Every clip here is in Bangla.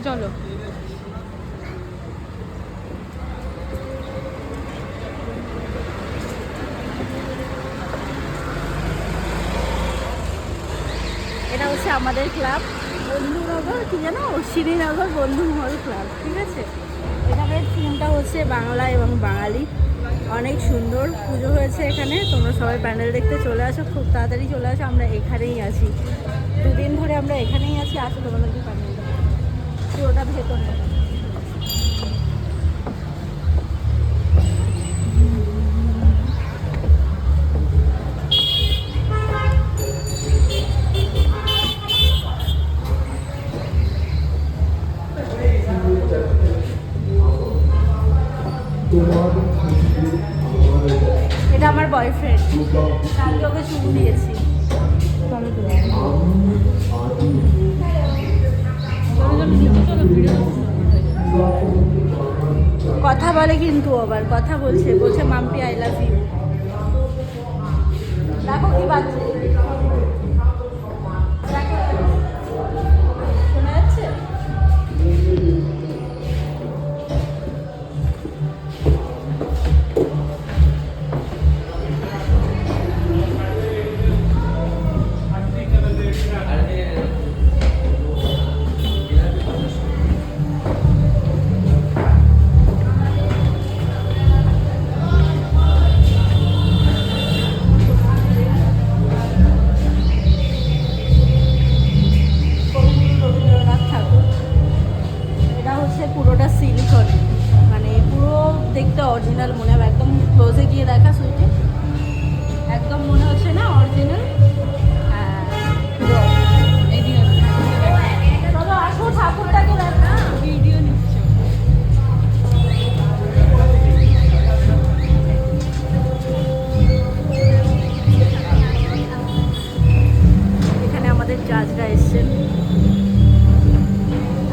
চলো। এটা হচ্ছে আমাদের ক্লাব, বন্ধুনগর কি জানো, শ্রীনগর বন্ধুমহল ক্লাব, ঠিক আছে। এখানের থিমটা হচ্ছে বাংলা এবং বাঙালি। অনেক সুন্দর পুজো হয়েছে এখানে, তোমরা সবাই প্যান্ডেল দেখতে চলে আসো, খুব তাড়াতাড়ি চলে আসো। আমরা এখানেই আছি, দুদিন ধরে আমরা এখানেই আছি। আসো তোমাদেরকে প্যান্ডেল পুরোটা ভেতরে। এটা আমার বয়ফ্রেন্ড, কালকে ওকে চুমু দিয়েছি। কথা বলে কিন্তু, আবার কথা বলছে, বলছে মাম্পি আই লাভ ইউ। দেখো কি বাজছে, শোনা যাচ্ছে? পুরোটা সিলিকন, মানে পুরো দেখতে অরিজিনাল মনে হবে। একদম ক্লোজে গিয়ে দেখা সুইটে, একদম মনে হচ্ছে না অরিজিনাল। চলো আসো, ঠাকুরটাকে দেখা, ভিডিও নিচ্ছ। এখানে আমাদের জাজরা এসছেন,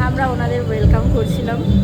আমরা ওনাদের ওয়েলকাম করছিলাম।